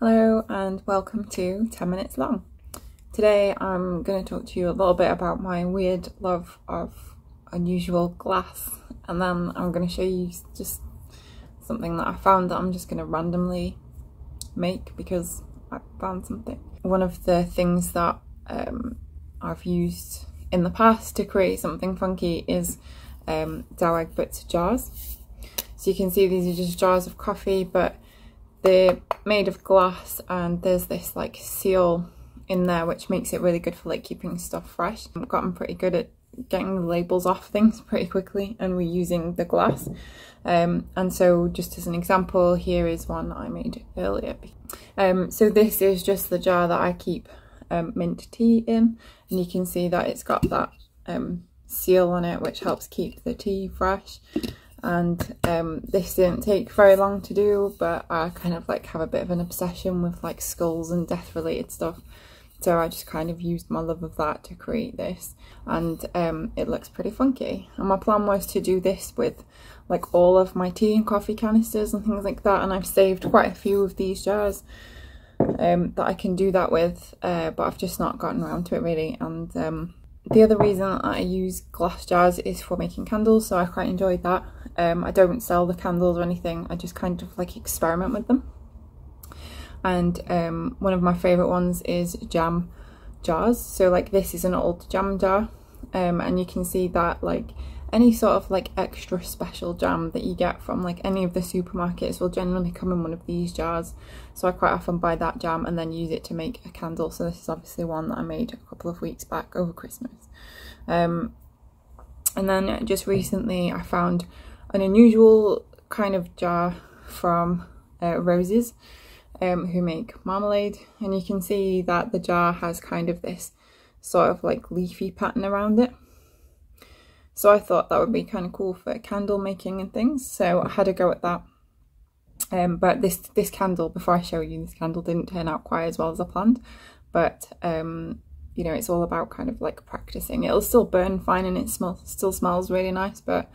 Hello and welcome to 10 Minutes Long. Today I'm going to talk to you a little bit about my weird love of unusual glass, and then I'm going to show you just something that I found that I'm just going to randomly make because I found something. One of the things that I've used in the past to create something funky is dough egg bits jars. So you can see these are just jars of coffee, but they're made of glass and there's this like seal in there which makes it really good for like keeping stuff fresh. I've gotten pretty good at getting the labels off things pretty quickly and reusing the glass. And so just as an example, here is one I made earlier. So this is just the jar that I keep mint tea in, and you can see that it's got that seal on it which helps keep the tea fresh. And this didn't take very long to do, but I kind of like have a bit of an obsession with like skulls and death related stuff, so I just kind of used my love of that to create this, and it looks pretty funky. And my plan was to do this with like all of my tea and coffee canisters and things like that, and I've saved quite a few of these jars that I can do that with, but I've just not gotten around to it really. And the other reason I use glass jars is for making candles, so I quite enjoyed that. I don't sell the candles or anything, I just kind of like experiment with them. And one of my favourite ones is jam jars. So like this is an old jam jar, and you can see that like any sort of like extra special jam that you get from like any of the supermarkets will generally come in one of these jars. So I quite often buy that jam and then use it to make a candle. So this is obviously one that I made a couple of weeks back over Christmas. And then just recently I found an unusual kind of jar from Roses, who make marmalade, and you can see that the jar has kind of this sort of like leafy pattern around it. So I thought that would be kind of cool for candle making and things, so I had a go at that. But this candle, before I show you, this candle didn't turn out quite as well as I planned, but you know, it's all about kind of like practicing. It'll still burn fine and it still smells really nice, but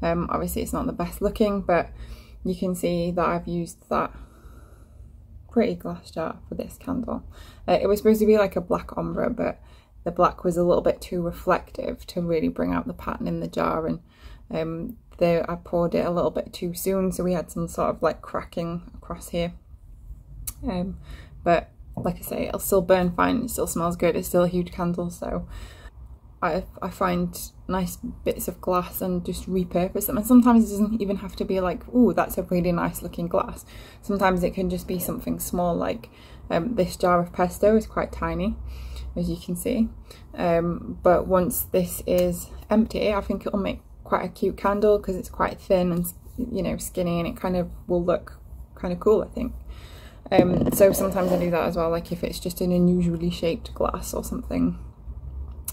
obviously it's not the best looking. But you can see that I've used that pretty glass jar for this candle. It was supposed to be like a black ombre, but the black was a little bit too reflective to really bring out the pattern in the jar, and I poured it a little bit too soon, so we had some sort of like cracking across here. But like I say, it'll still burn fine, it still smells good, it's still a huge candle. So I find nice bits of glass and just repurpose them, and sometimes it doesn't even have to be like, oh, that's a really nice looking glass. Sometimes it can just be something small, like this jar of pesto is quite tiny, as you can see, but once this is empty I think it'll make quite a cute candle because it's quite thin and, you know, skinny, and it kind of will look kind of cool, I think. So sometimes I do that as well, like if it's just an unusually shaped glass or something,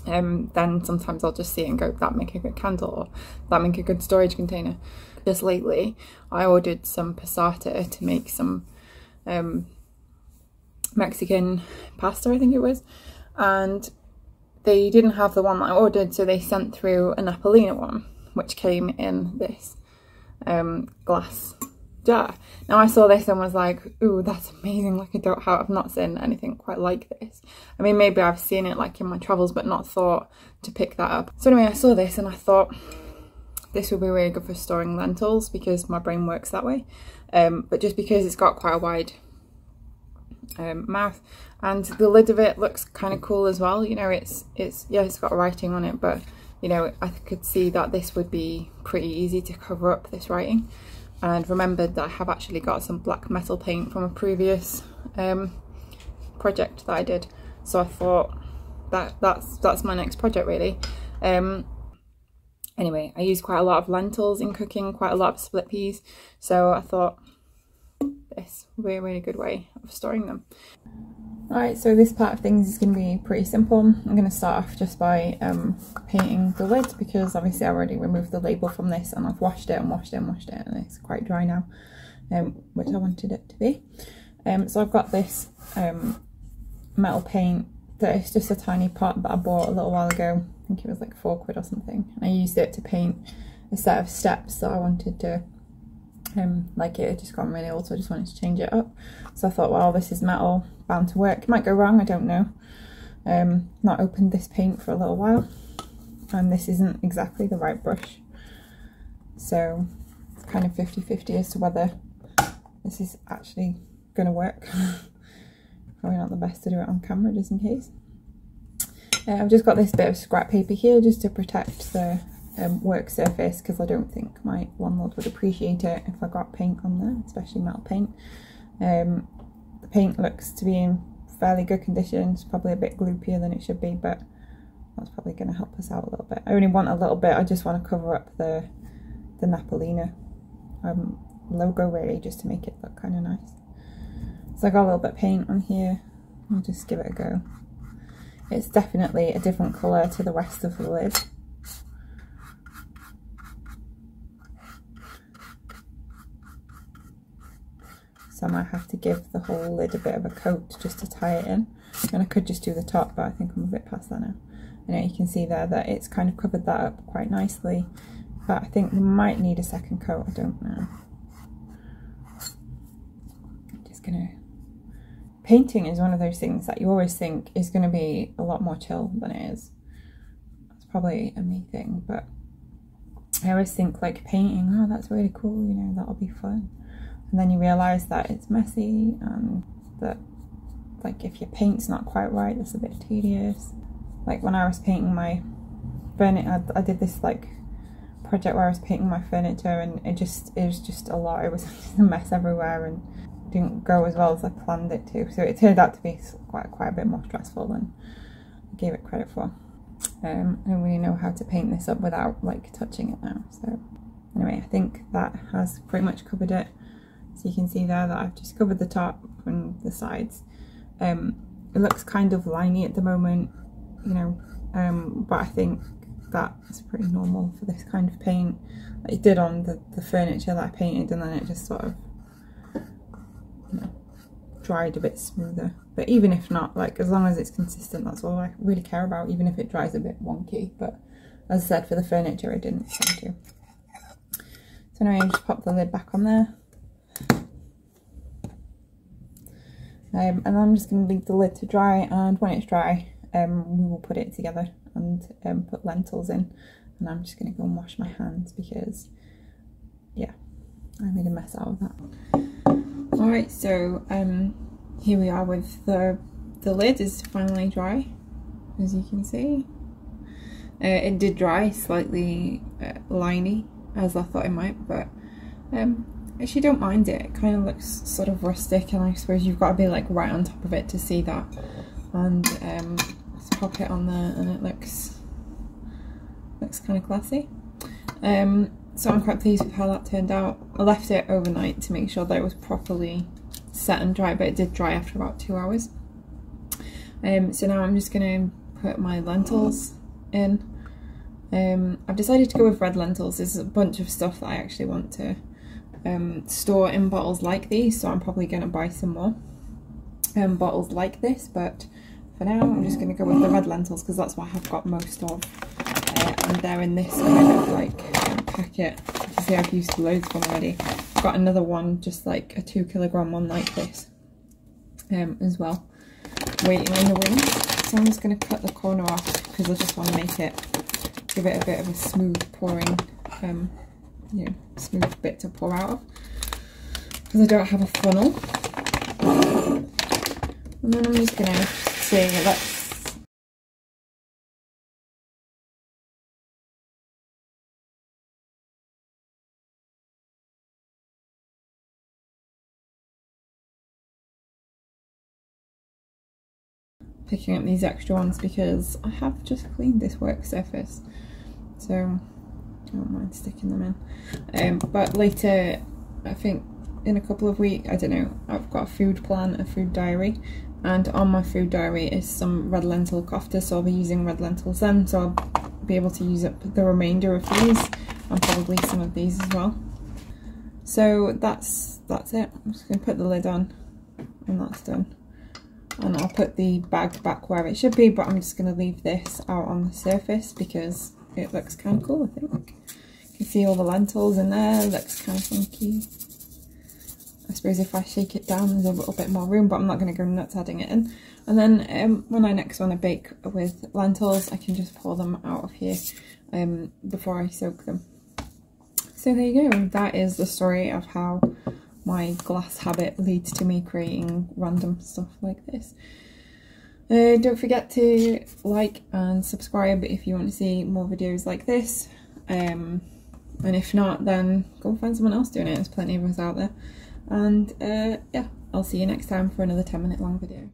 then sometimes I'll just see it and go, that make a good candle, or that make a good storage container. Just lately I ordered some passata to make some Mexican pasta, I think it was, and they didn't have the one that I ordered, so they sent through a Napolina one which came in this glass jar. Now I saw this and was like, ooh, that's amazing, like I've not seen anything quite like this. I mean, maybe I've seen it like in my travels but not thought to pick that up. So anyway, I saw this and I thought this would be really good for storing lentils because my brain works that way, but just because it's got quite a wide mouth, and the lid of it looks kind of cool as well. You know, it's yeah, it's got writing on it, but you know, I could see that this would be pretty easy to cover up this writing. And remembered that I have actually got some black metal paint from a previous project that I did, so I thought that's my next project really. Anyway, I use quite a lot of lentils in cooking, quite a lot of split peas, so I thought this would be a really good way of storing them. Alright, so this part of things is going to be pretty simple. I'm going to start off just by painting the lid, because obviously I already removed the label from this and I've washed it and washed it and washed it, and it's quite dry now, which I wanted it to be. So I've got this metal paint that is just a tiny pot that I bought a little while ago. I think it was like £4 or something. I used it to paint a set of steps that I wanted to Like it had just gone really old, so I just wanted to change it up. So I thought, well, this is metal, bound to work. It might go wrong, I don't know. Not opened this paint for a little while, and this isn't exactly the right brush, so it's kind of 50-50 as to whether this is actually going to work. Probably not the best to do it on camera, just in case. I've just got this bit of scrap paper here just to protect the work surface, because I don't think my landlord would appreciate it if I got paint on there, especially metal paint. The paint looks to be in fairly good condition. It's probably a bit gloopier than it should be, but that's probably going to help us out a little bit. I only want a little bit. I just want to cover up the Napolina logo, really, just to make it look kind of nice. So I got a little bit of paint on here. I'll just give it a go. It's definitely a different colour to the rest of the lid. So I might have to give the whole lid a bit of a coat just to tie it in. And I could just do the top, but I think I'm a bit past that now. And you can see there that it's kind of covered that up quite nicely. But I think we might need a second coat, I don't know. I'm just gonna... Painting is one of those things that you always think is going to be a lot more chill than it is. That's probably a me thing, but I always think like painting, oh, that's really cool, you know, that'll be fun. And then you realise that it's messy, and that like if your paint's not quite right, it's a bit tedious. Like when I was painting my furniture, I did this like project where I was painting my furniture, and it was just a lot. It was just a mess everywhere, and didn't go as well as I planned it to, so it turned out to be quite a bit more stressful than I gave it credit for. I don't really know how to paint this up without like touching it now, so anyway, I think that has pretty much covered it. So you can see there that I've just covered the top and the sides. It looks kind of liney at the moment, you know, but I think that's pretty normal for this kind of paint. Like it did on the furniture that I painted, and then it just sort of, you know, dried a bit smoother. But even if not, like as long as it's consistent, that's all I really care about, even if it dries a bit wonky. But as I said, for the furniture it didn't seem to. So now I just pop the lid back on there. And I'm just going to leave the lid to dry, and when it's dry we will put it together and put lentils in. And I'm just going to go and wash my hands because, yeah, I made a mess out of that. Alright, so here we are with the lid is finally dry, as you can see. It did dry slightly liney, as I thought it might, but actually don't mind it. It kind of looks sort of rustic, and I suppose you've got to be like right on top of it to see that. And let's pop it on there, and it looks kind of classy. So I'm quite pleased with how that turned out. I left it overnight to make sure that it was properly set and dry, but it did dry after about 2 hours. So now I'm just going to put my lentils in. I've decided to go with red lentils. There's a bunch of stuff that I actually want to store in bottles like these, so I'm probably going to buy some more bottles like this, but for now I'm just going to go with the red lentils because that's what I have got most of, and they're in this kind of like packet. You can see I've used loads of them already. I've got another one, just like a 2 kilogram one like this as well, waiting in the wing. So I'm just going to cut the corner off because I just want to give it a bit of a smooth pouring, you know, smooth bit to pour out of, because I don't have a funnel. And then I'm just going to see, picking up these extra ones because I have just cleaned this work surface, so I don't mind sticking them in. But later, I think in a couple of weeks, I don't know, I've got a food plan, a food diary, and on my food diary is some red lentil kofta, so I'll be using red lentils then, so I'll be able to use up the remainder of these and probably some of these as well. So that's it. I'm just going to put the lid on and that's done. And I'll put the bag back where it should be, but I'm just going to leave this out on the surface because it looks kind of cool, I think. You can see all the lentils in there. Looks kind of funky. I suppose if I shake it down there's a little bit more room, but I'm not going to go nuts adding it in. And then when I next want to bake with lentils, I can just pour them out of here before I soak them. So there you go, that is the story of how my glass habit leads to me creating random stuff like this. Don't forget to like and subscribe if you want to see more videos like this. And if not, then go find someone else doing it. There's plenty of us out there. And yeah, I'll see you next time for another 10-minute long video.